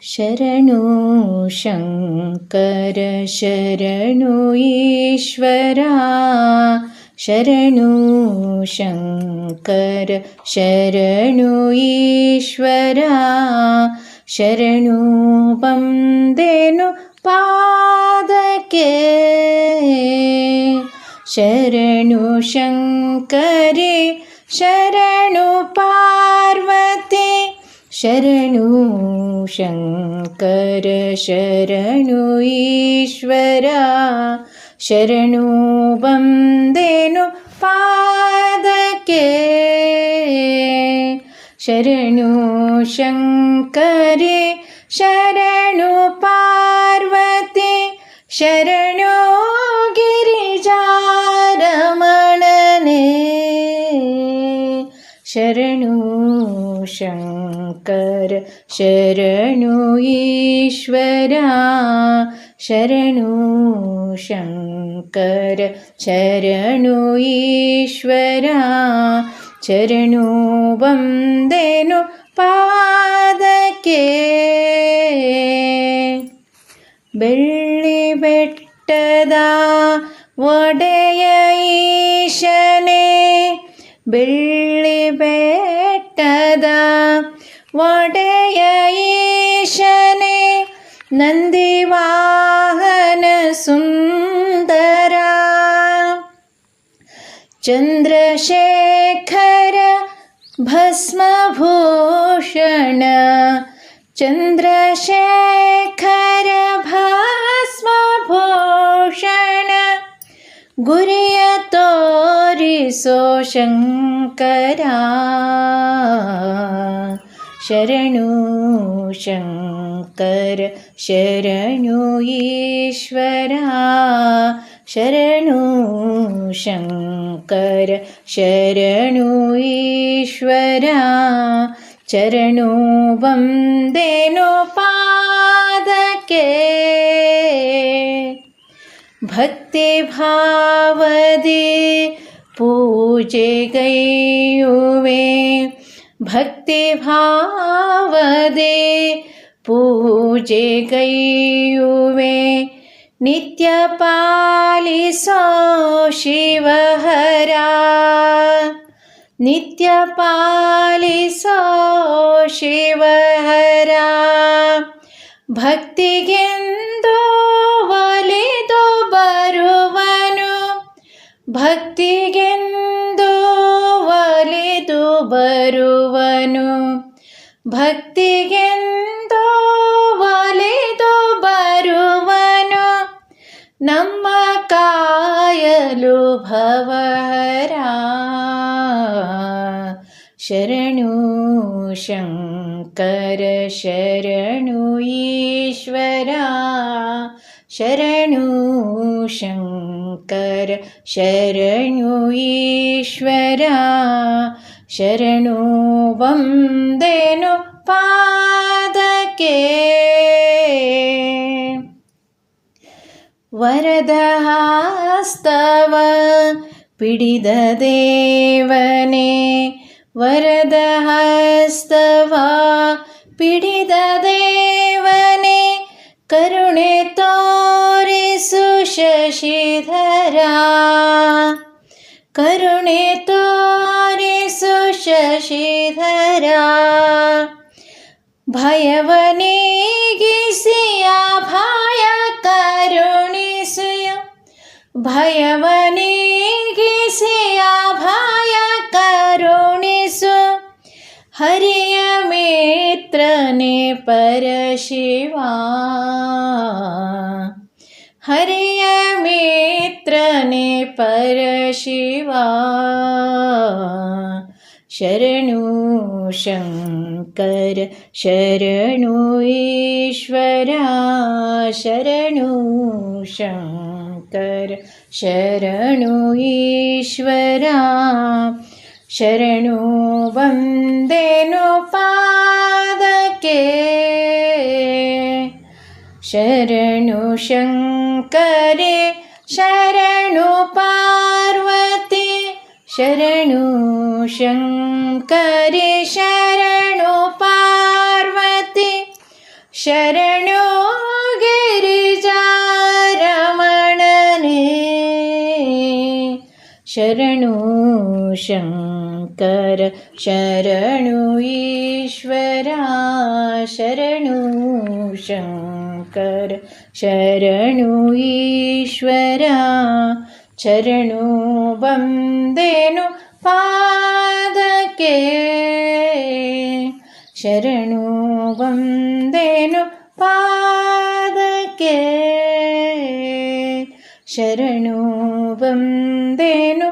ಶರಣು ಶಂಕರ ಶರಣು ಈಶ್ವರ ಶರಣು ಶಂಕರ ಶರಣು ಈಶ್ವರ ಶರಣು ಬಂದೆನು ಪಾದಕ್ಕೆ ಶರಣು ಶಂಕರಿ ಶರಣು ಪಾರ್ವತಿ ಶರಣು ಶಂಕರ ಶರಣು ಈಶ್ವರ ಶರಣು ಬಂದೆನು ಪಾದಕ್ಕೆ ಶರಣು ಶಂಕರಿ ಶರಣು ಪಾರ್ವತಿ ಶರಣು ಗಿರಿಜಾರಮಣನೆ ಶರಣು ಶಂಕರ ಶರಣು ಈಶ್ವರ ಶರಣು ಶಂಕರ ಶರಣು ಈಶ್ವರ ಶರಣು ಬಂದೆನು ಪಾದಕ್ಕೆ ಬೆಳ್ಳಿ ಬೆಟ್ಟದ ಒಡೆಯ ಈಶನೇ ಬೆಳ್ಳಿ ಬೆಟ್ಟದ ಒಡೆಯ ಈಶನೇ ನಂದಿವಾಹನ ಸುಂದರ ಚಂದ್ರಶೇಖರ ಭಸ್ಮಭೂಷಣ ಚಂದ್ರಶೇಖರ ಭಸ್ಮಭೂಷಣ ಗುರಿಯ ತೋರಿಸೋ ಶಂಕರ ಶರಣು ಶಂಕರ ಶರಣು ಈಶ್ವರ ಶರಣು ಶಂಕರ ಶರಣು ಈಶ್ವರ ಶರಣು ಬಂದೆನು ಪಾದಕ್ಕೆ ಭಕ್ತಿ ಭಾವದಿ ಪೂಜೆಗೈಯುವೆ ಭಕ್ತಿ ಭಾವದೆ ಪೂಜೆಗೈಯುವೆ ನಿತ್ಯ ಪಾಲಿಸೋ ಶಿವಹರ ನಿತ್ಯ ಪಾಲಿಸೋ ಶಿವಹರ ಭಕ್ತಿಗೆಂದು ಒಲಿದು ಬರುವನು ಭಕ್ತಿಗೆಂದು ಒಲಿದು ಬರುವನು ಭಕ್ತಿಗೆಂದು ಒಲಿದು ಬರುವನು ನಮ್ಮ ಕಾಯಲು ಭವಹರ ಶರಣು ಶಂಕರ ಶರಣು ಈಶ್ವರ ಶರಣು ಶಂಕರ ಶರಣು ಈಶ್ವರ ಶರಣು ಬಂದೆನು ಪಾದಕ್ಕೆ ವರದ ಹಸ್ತವ ಪಿಡಿದ ದೇವನೇ ವರದ ಹಸ್ತವ ಪಿಡಿದ ದೇವನೇ ಕರುಣೆ ತೋರಿಸು ಶಶಿಧರ ಕರುಣೆ ತೋರಿಸು ಶಶಿಧರ ಭಯವನೀಗಿಸಿ ಅಭಯ ಕರುಣಿಸುಯ ಭಯವನೀಗಿಸಿ ಅಭಯ ಕರುಣಿಸು ಹರಿಯ ಮಿತ್ರನೇ ಪರಶಿವ ಹರಿಯ ಮಿತ್ರನೇ ಪರಶಿವ ಶರಣು ಶಂಕರ ಶರಣು ಈಶ್ವರ ಶರಣು ಶಂಕರ ಶರಣು ಈಶ್ವರ ಶರಣು ಬಂದೆನು ಪಾದಕ್ಕೆ ಶರಣು ಶಂಕರಿ ಶರಣು ಪಾರ್ವತಿ ಶರಣು ಶಂಕರಿ ಶರಣು ಪಾರ್ವತಿ ಶರಣು ಗಿರಿಜಾರಮಣನೇ ಶರಣು ಶಂಕರ ಶರಣು ಈಶ್ವರ ಶರಣು ಶಂಕರ ಶರಣು ಈಶ್ವರ ಶರಣು ಬಂದೇನು ಪಾದಕ್ಕೆ ಶರಣು ಬಂದೇನು ಪಾದಕ್ಕೆ ಶರಣು ಬಂದೇನು